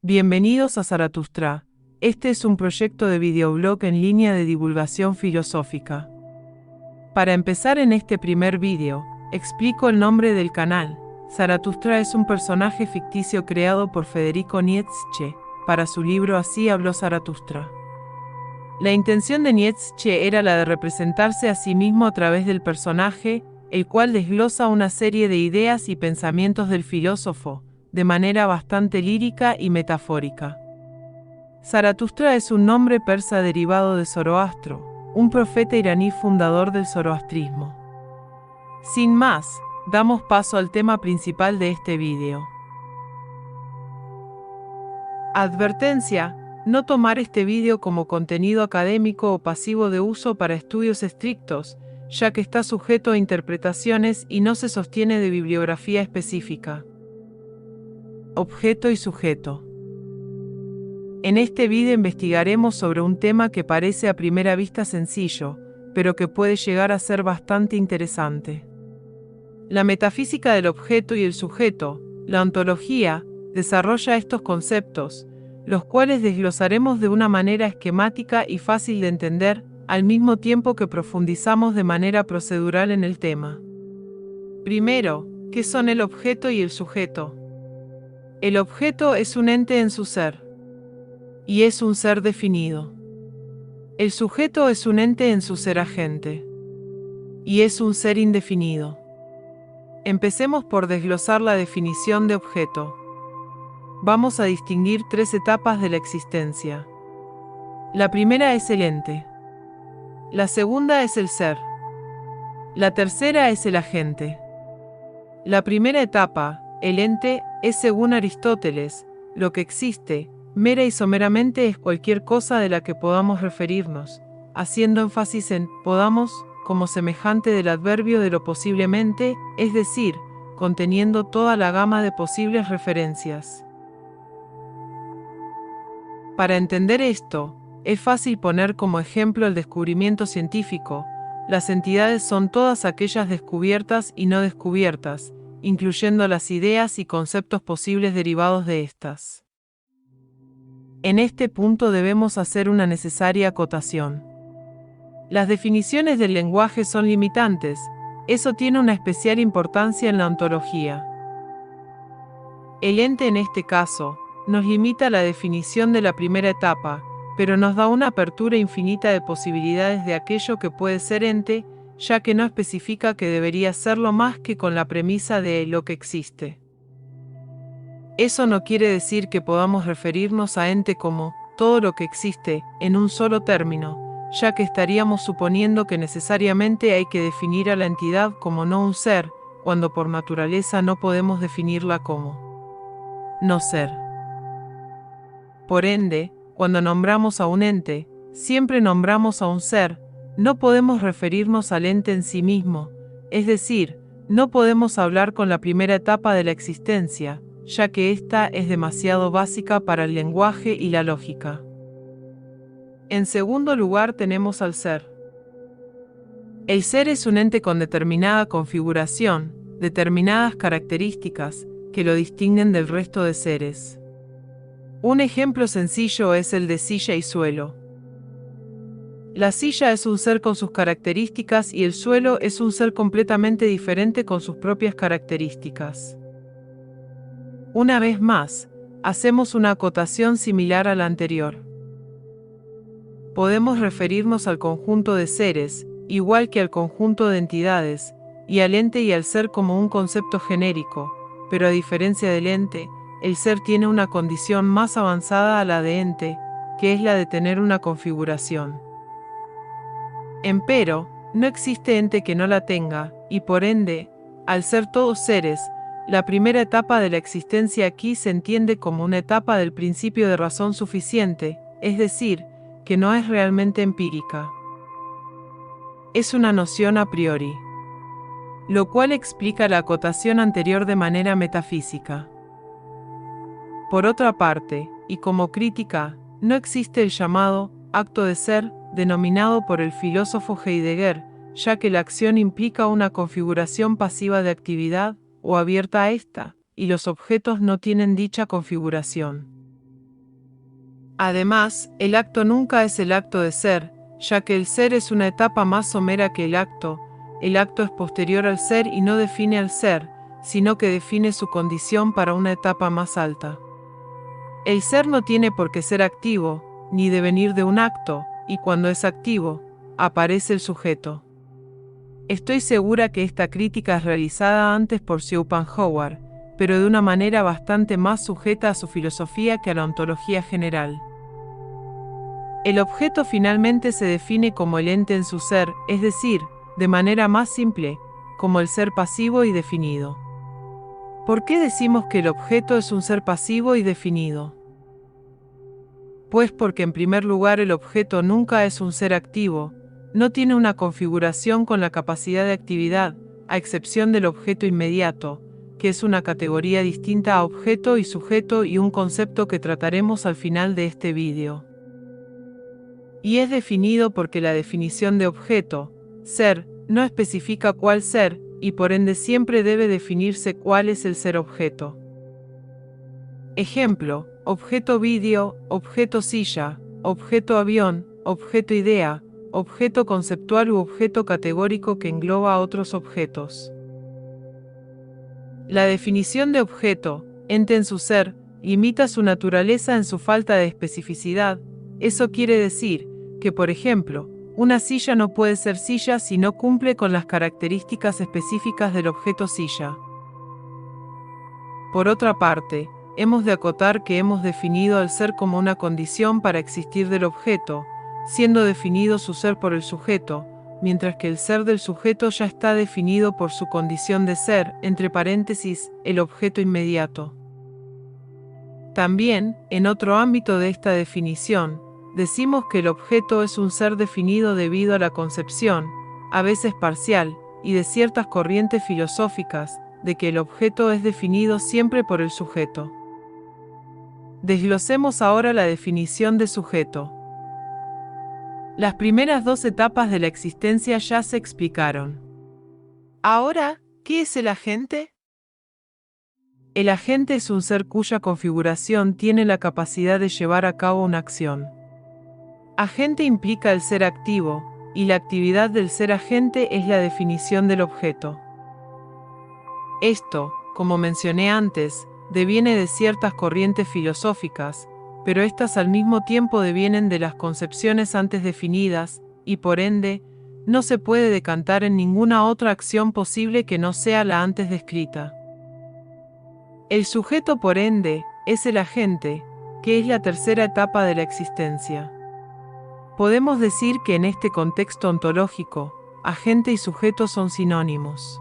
Bienvenidos a Zaratustra. Este es un proyecto de videoblog en línea de divulgación filosófica. Para empezar en este primer vídeo, explico el nombre del canal. Zaratustra es un personaje ficticio creado por Federico Nietzsche, para su libro Así habló Zaratustra. La intención de Nietzsche era la de representarse a sí mismo a través del personaje, el cual desglosa una serie de ideas y pensamientos del filósofo, de manera bastante lírica y metafórica. Zaratustra es un nombre persa derivado de Zoroastro, un profeta iraní fundador del zoroastrismo. Sin más, damos paso al tema principal de este vídeo. Advertencia: no tomar este vídeo como contenido académico o pasivo de uso para estudios estrictos, ya que está sujeto a interpretaciones y no se sostiene de bibliografía específica. Objeto y sujeto. En este vídeo investigaremos sobre un tema que parece a primera vista sencillo, pero que puede llegar a ser bastante interesante. La metafísica del objeto y el sujeto, la ontología, desarrolla estos conceptos, los cuales desglosaremos de una manera esquemática y fácil de entender, al mismo tiempo que profundizamos de manera procedural en el tema. Primero, ¿qué son el objeto y el sujeto? El objeto es un ente en su ser, y es un ser definido. El sujeto es un ente en su ser agente, y es un ser indefinido. Empecemos por desglosar la definición de objeto. Vamos a distinguir tres etapas de la existencia. La primera es el ente. La segunda es el ser. La tercera es el agente. La primera etapa, el ente, es según Aristóteles, lo que existe, mera y someramente es cualquier cosa de la que podamos referirnos, haciendo énfasis en podamos, como semejante del adverbio de lo posiblemente, es decir, conteniendo toda la gama de posibles referencias. Para entender esto, es fácil poner como ejemplo el descubrimiento científico. Las entidades son todas aquellas descubiertas y no descubiertas, incluyendo las ideas y conceptos posibles derivados de estas. En este punto debemos hacer una necesaria acotación. Las definiciones del lenguaje son limitantes, eso tiene una especial importancia en la ontología. El ente en este caso nos limita a la definición de la primera etapa, pero nos da una apertura infinita de posibilidades de aquello que puede ser ente, ya que no especifica que debería serlo más que con la premisa de lo que existe. Eso no quiere decir que podamos referirnos a ente como todo lo que existe, en un solo término, ya que estaríamos suponiendo que necesariamente hay que definir a la entidad como no un ser, cuando por naturaleza no podemos definirla como no ser. Por ende, cuando nombramos a un ente, siempre nombramos a un ser, no podemos referirnos al ente en sí mismo, es decir, no podemos hablar con la primera etapa de la existencia, ya que ésta es demasiado básica para el lenguaje y la lógica. En segundo lugar tenemos al ser. El ser es un ente con determinada configuración, determinadas características, que lo distinguen del resto de seres. Un ejemplo sencillo es el de silla y suelo. La silla es un ser con sus características y el suelo es un ser completamente diferente con sus propias características. Una vez más, hacemos una acotación similar a la anterior. Podemos referirnos al conjunto de seres, igual que al conjunto de entidades, y al ente y al ser como un concepto genérico, pero a diferencia del ente, el ser tiene una condición más avanzada a la de ente, que es la de tener una configuración. Empero, no existe ente que no la tenga, y por ende, al ser todos seres, la primera etapa de la existencia aquí se entiende como una etapa del principio de razón suficiente, es decir, que no es realmente empírica. Es una noción a priori, lo cual explica la acotación anterior de manera metafísica. Por otra parte, y como crítica, no existe el llamado acto de ser, denominado por el filósofo Heidegger, ya que la acción implica una configuración pasiva de actividad, o abierta a esta, y los objetos no tienen dicha configuración. Además, el acto nunca es el acto de ser, ya que el ser es una etapa más somera que el acto es posterior al ser y no define al ser, sino que define su condición para una etapa más alta. El ser no tiene por qué ser activo, ni devenir de un acto, y cuando es activo, aparece el sujeto. Estoy segura que esta crítica es realizada antes por Schopenhauer, pero de una manera bastante más sujeta a su filosofía que a la ontología general. El objeto finalmente se define como el ente en su ser, es decir, de manera más simple, como el ser pasivo y definido. ¿Por qué decimos que el objeto es un ser pasivo y definido? Pues porque en primer lugar el objeto nunca es un ser activo, no tiene una configuración con la capacidad de actividad, a excepción del objeto inmediato, que es una categoría distinta a objeto y sujeto y un concepto que trataremos al final de este vídeo. Y es definido porque la definición de objeto, ser, no especifica cuál ser, y por ende siempre debe definirse cuál es el ser objeto. Ejemplo: objeto vídeo, objeto silla, objeto avión, objeto idea, objeto conceptual u objeto categórico que engloba a otros objetos. La definición de objeto, ente en su ser, limita su naturaleza en su falta de especificidad. Eso quiere decir que, por ejemplo, una silla no puede ser silla si no cumple con las características específicas del objeto silla. Por otra parte, hemos de acotar que hemos definido al ser como una condición para existir del objeto, siendo definido su ser por el sujeto, mientras que el ser del sujeto ya está definido por su condición de ser, entre paréntesis, el objeto inmediato. También, en otro ámbito de esta definición, decimos que el objeto es un ser definido debido a la concepción, a veces parcial, y de ciertas corrientes filosóficas, de que el objeto es definido siempre por el sujeto. Desglosemos ahora la definición de sujeto. Las primeras dos etapas de la existencia ya se explicaron. Ahora, ¿qué es el agente? El agente es un ser cuya configuración tiene la capacidad de llevar a cabo una acción. Agente implica el ser activo, y la actividad del ser agente es la definición del objeto. Esto, como mencioné antes, deviene de ciertas corrientes filosóficas, pero estas al mismo tiempo devienen de las concepciones antes definidas, y por ende, no se puede decantar en ninguna otra acción posible que no sea la antes descrita. El sujeto, por ende, es el agente, que es la tercera etapa de la existencia. Podemos decir que en este contexto ontológico, agente y sujeto son sinónimos.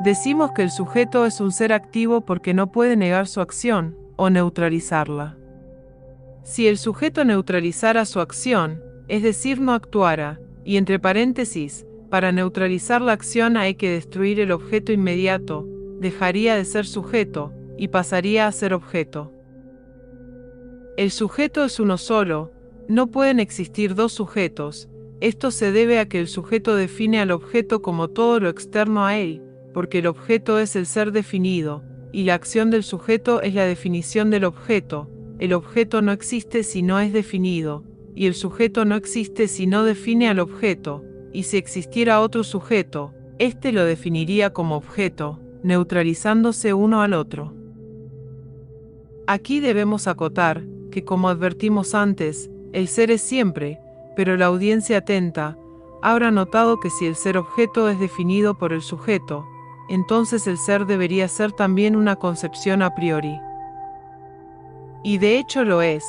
Decimos que el sujeto es un ser activo porque no puede negar su acción, o neutralizarla. Si el sujeto neutralizara su acción, es decir, no actuara, y entre paréntesis, para neutralizar la acción hay que destruir el objeto inmediato, dejaría de ser sujeto, y pasaría a ser objeto. El sujeto es uno solo, no pueden existir dos sujetos. Esto se debe a que el sujeto define al objeto como todo lo externo a él, porque el objeto es el ser definido, y la acción del sujeto es la definición del objeto. El objeto no existe si no es definido, y el sujeto no existe si no define al objeto, y si existiera otro sujeto, éste lo definiría como objeto, neutralizándose uno al otro. Aquí debemos acotar que, como advertimos antes, el ser es siempre, pero la audiencia atenta habrá notado que si el ser objeto es definido por el sujeto, entonces el ser debería ser también una concepción a priori. Y de hecho lo es,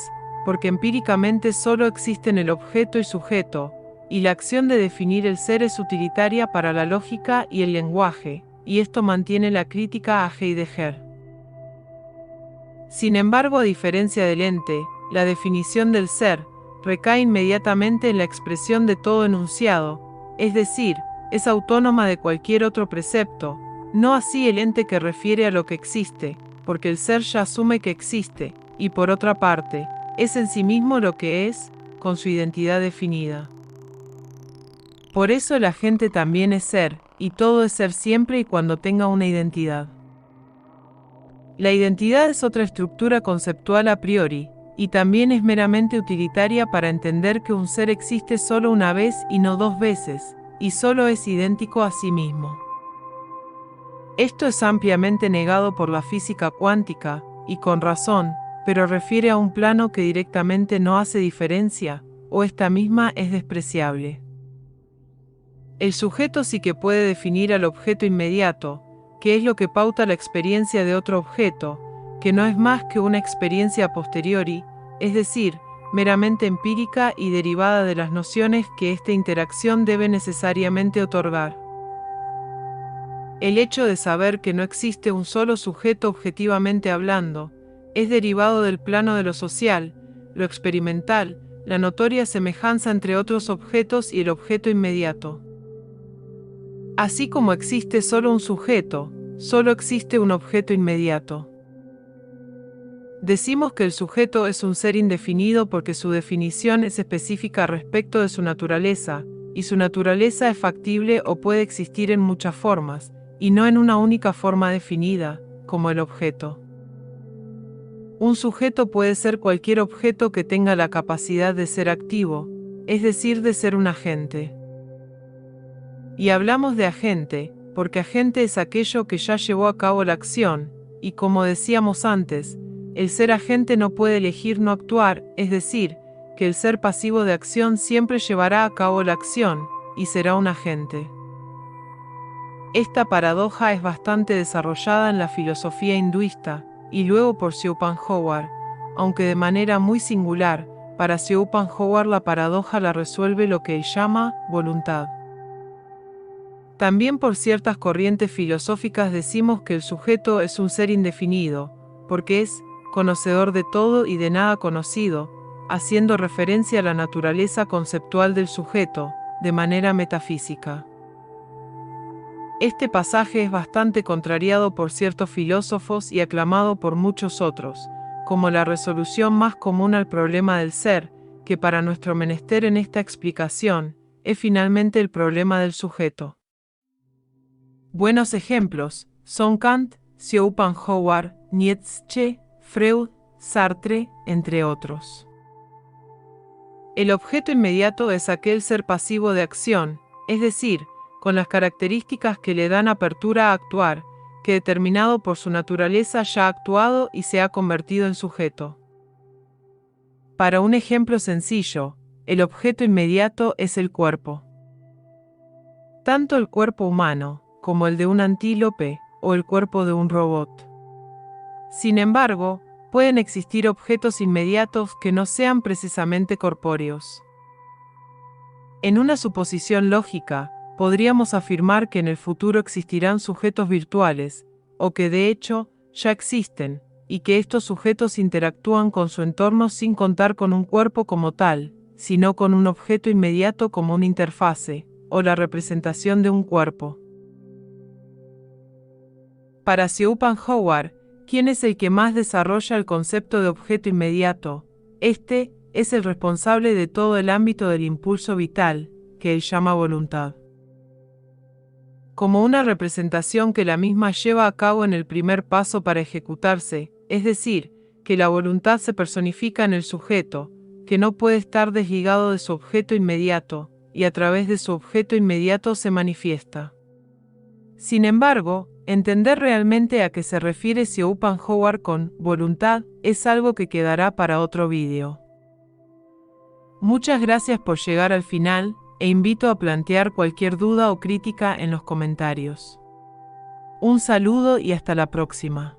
porque empíricamente solo existen el objeto y sujeto, y la acción de definir el ser es utilitaria para la lógica y el lenguaje, y esto mantiene la crítica a Heidegger. Sin embargo, a diferencia del ente, la definición del ser recae inmediatamente en la expresión de todo enunciado, es decir, es autónoma de cualquier otro precepto, no así el ente que refiere a lo que existe, porque el ser ya asume que existe, y por otra parte, es en sí mismo lo que es, con su identidad definida. Por eso el agente también es ser, y todo es ser siempre y cuando tenga una identidad. La identidad es otra estructura conceptual a priori, y también es meramente utilitaria para entender que un ser existe solo una vez y no dos veces, y solo es idéntico a sí mismo. Esto es ampliamente negado por la física cuántica, y con razón, pero refiere a un plano que directamente no hace diferencia, o esta misma es despreciable. El sujeto sí que puede definir al objeto inmediato, que es lo que pauta la experiencia de otro objeto, que no es más que una experiencia a posteriori, es decir, meramente empírica y derivada de las nociones que esta interacción debe necesariamente otorgar. El hecho de saber que no existe un solo sujeto objetivamente hablando, es derivado del plano de lo social, lo experimental, la notoria semejanza entre otros objetos y el objeto inmediato. Así como existe solo un sujeto, solo existe un objeto inmediato. Decimos que el sujeto es un ser indefinido porque su definición es específica respecto de su naturaleza, y su naturaleza es factible o puede existir en muchas formas, y no en una única forma definida, como el objeto. Un sujeto puede ser cualquier objeto que tenga la capacidad de ser activo, es decir, de ser un agente. Y hablamos de agente, porque agente es aquello que ya llevó a cabo la acción, y como decíamos antes, el ser agente no puede elegir no actuar, es decir, que el ser pasivo de acción siempre llevará a cabo la acción, y será un agente. Esta paradoja es bastante desarrollada en la filosofía hinduista, y luego por Schopenhauer, aunque de manera muy singular. Para Schopenhauer la paradoja la resuelve lo que él llama voluntad. También por ciertas corrientes filosóficas decimos que el sujeto es un ser indefinido, porque es conocedor de todo y de nada conocido, haciendo referencia a la naturaleza conceptual del sujeto, de manera metafísica. Este pasaje es bastante contrariado por ciertos filósofos y aclamado por muchos otros, como la resolución más común al problema del ser, que para nuestro menester en esta explicación, es finalmente el problema del sujeto. Buenos ejemplos son Kant, Schopenhauer, Nietzsche, Freud, Sartre, entre otros. El objeto inmediato es aquel ser pasivo de acción, es decir, con las características que le dan apertura a actuar, que determinado por su naturaleza ya ha actuado y se ha convertido en sujeto. Para un ejemplo sencillo, el objeto inmediato es el cuerpo. Tanto el cuerpo humano, como el de un antílope o el cuerpo de un robot. Sin embargo, pueden existir objetos inmediatos que no sean precisamente corpóreos. En una suposición lógica, podríamos afirmar que en el futuro existirán sujetos virtuales, o que de hecho ya existen, y que estos sujetos interactúan con su entorno sin contar con un cuerpo como tal, sino con un objeto inmediato como una interfase, o la representación de un cuerpo. Para Schopenhauer, ¿quién es el que más desarrolla el concepto de objeto inmediato? Este es el responsable de todo el ámbito del impulso vital, que él llama voluntad. Como una representación que la misma lleva a cabo en el primer paso para ejecutarse, es decir, que la voluntad se personifica en el sujeto, que no puede estar desligado de su objeto inmediato, y a través de su objeto inmediato se manifiesta. Sin embargo, entender realmente a qué se refiere Schopenhauer con voluntad es algo que quedará para otro vídeo. Muchas gracias por llegar al final, e invito a plantear cualquier duda o crítica en los comentarios. Un saludo y hasta la próxima.